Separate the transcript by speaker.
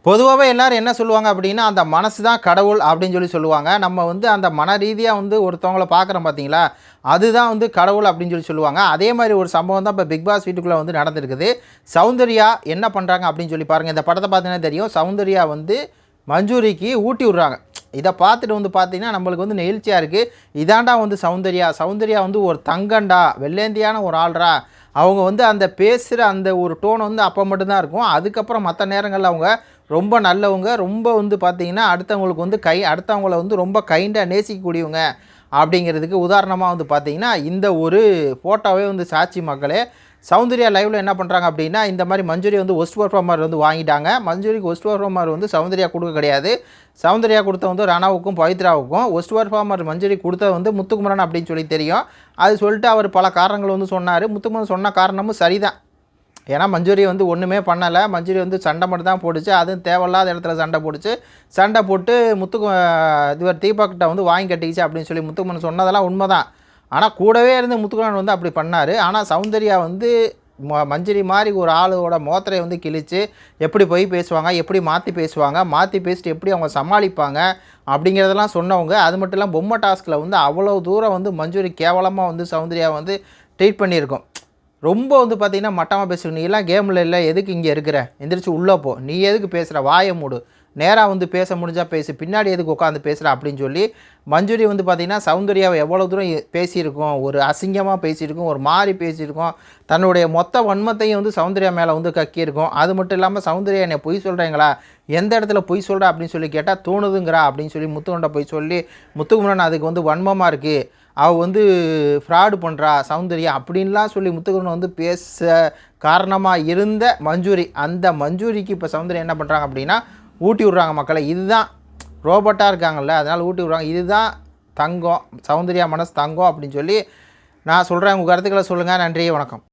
Speaker 1: பொதுவாவே எல்லாரும் என்ன சொல்லுவாங்க அப்படின்னா, அந்த மனசு தான் கடவுள் அப்படின்னு சொல்லுவாங்க. நம்ம வந்து அந்த மன ரீதியா வந்து ஒருத்தவங்கள பார்க்குறோம் பார்த்தீங்களா, அதுதான் வந்து கடவுள் அப்படின்னு சொல்லுவாங்க. அதே மாரி ஒரு சம்பவம் தான் இப்ப பிக் பாஸ் வீட்டுக்குள்ள வந்து நடந்திருக்குது. சௌந்தர்யா என்ன பண்றாங்க அப்படின்னு பாருங்க. இந்த படத்த பார்த்தீங்கன்னா தெரியும். சௌந்தர்யா வந்து மஞ்சூரிக்கு ஊட்டி விடுறாங்க. இத பார்த்துட்டு வந்து பார்த்தீங்கன்னா, நம்மளுக்கு வந்து நெகிழ்ச்சியா இருக்கு. இதான்டா வந்து சௌந்தர்யா. சௌந்தர்யா வந்து ஒரு தங்கம்டா, வெள்ளேந்தியான ஒரு ஆள்றா. அவங்க வந்து அந்த பேசுற அந்த ஒரு டோன் வந்து அப்ப மட்டும் தான் இருக்கும். அதுக்கப்புறம் மத்த நேரங்கள்ல அவங்க ரொம்ப நல்லவங்க. ரொம்ப வந்து பார்த்தீங்கன்னா, அடுத்தவங்களுக்கு வந்து அடுத்தவங்கள வந்து ரொம்ப கைண்டா நேசிக்கக்கூடியவங்க அப்படிங்கிறதுக்கு உதாரணமா வந்து பார்த்தீங்கன்னா, இந்த ஒரு ஃபோட்டோவே வந்து சாட்சி மக்களே. சௌந்தர்யா லைவ்ல என்ன பண்ணுறாங்க அப்படின்னா, இந்த மாரி மஞ்சூரி வந்து ஒஸ்ட் பெர்ஃபார்மர் வந்து வாங்கிட்டாங்க. மஞ்சூரிக்கு ஒஸ்ட் பெர்ஃபார்மர் வந்து சௌந்தர்யா குடுக்க கிடையாது. சௌந்தர்யா குடுத்த வந்து ரணாவுக்கும், பவித்ராவுக்கும். ஒஸ்ட் பெர்ஃபார்மர் மஞ்சூரி குடுத்தது வந்து முத்துக்குமரன் அப்படின்னு தெரியும். அது சொல்லிட்டு அவர் பல காரணங்கள் வந்து சொன்னாரு. முத்துக்குமரன் சொன்ன காரணமும் சரிதான். ஏன்னா மஞ்சூரி வந்து ஒன்றுமே பண்ணலை. மஞ்சூரி வந்து சண்டை மட்டும் தான் போட்டுச்சு. அதுவும் தேவையில்லாத இடத்துல சண்டை போட்டுச்சு. சண்டை போட்டு இவர் தீபக்கிட்ட வந்து வாங்கி கட்டிக்கிச்சு அப்படின்னு முத்துக்குமரன் சொன்னதெல்லாம் உண்மைதான். ஆனால் கூடவே இருந்து முத்துக்குமரன் வந்து அப்படி பண்ணார். ஆனால் சௌந்தர்யா வந்து மஞ்சரி மாதிரி ஒரு ஆளோட மோத்திரையை வந்து கிழித்து எப்படி போய் பேசுவாங்க, எப்படி மாற்றி பேசுவாங்க, மாற்றி பேசிட்டு எப்படி அவங்க சமாளிப்பாங்க அப்படிங்கிறதெல்லாம் சொன்னவங்க. அது மட்டும் இல்லாமல் பொம்மை டாஸ்கில் வந்து அவ்வளோ தூரம் வந்து மஞ்சூரி கேவலமாக வந்து சௌந்தர்யா வந்து ட்ரீட் பண்ணியிருக்கோம். ரொம்ப வந்து பார்த்தீங்கன்னா மட்டமாக பேசுகிற, நீ எல்லாம் கேமில் இல்லை, எதுக்கு இங்கே இருக்கிற, எந்திரிச்சு உள்ளே போ, நீ எதுக்கு பேசுகிற, வாயை மூடு, நேராக வந்து பேச முடிஞ்சால் பேசு, பின்னாடி எதுக்கு உட்காந்து பேசுகிற அப்படின்னு மஞ்சூரி வந்து பார்த்திங்கன்னா சௌந்தர்யாவை எவ்வளோ தூரம் பேசியிருக்கோம், ஒரு அசிங்கமாக பேசியிருக்கோம், ஒரு மாதிரி பேசியிருக்கோம், தன்னுடைய மொத்த வன்மத்தையும் வந்து சௌந்தர்யா மேலே வந்து கக்கியிருக்கோம். அது மட்டும் இல்லாமல் சௌந்தர்யா என்னை பொய் சொல்கிறீங்களா, எந்த இடத்துல பொய் சொல்கிற அப்படின்னு கேட்டால் தோணுதுங்கிறா அப்படின்னு முத்துக்கொண்ட பொய் சொல்லி முத்துக்குமரன் அதுக்கு வந்து வன்மமாக இருக்குது, அவள் வந்து ஃப்ராடு பண்ணுறா சௌந்தர்யா அப்படின்லாம் முத்துக்குமரன் வந்து பேச காரணமாக இருந்த மஞ்சூரி, அந்த மஞ்சூரிக்கு இப்போ சௌந்தர்யா என்ன பண்ணுறாங்க அப்படின்னா ஊட்டி விட்றாங்க மக்களை. இதுதான் ரோபோட்டாக இருக்காங்கல்ல, அதனால் ஊட்டி விட்றாங்க. இதுதான் தங்கம், சௌந்தர்யா மனசு தங்கம் அப்படின்னு நான் சொல்கிறேன். உங்கள் கருத்துக்களை சொல்லுங்கள். நன்றி, வணக்கம்.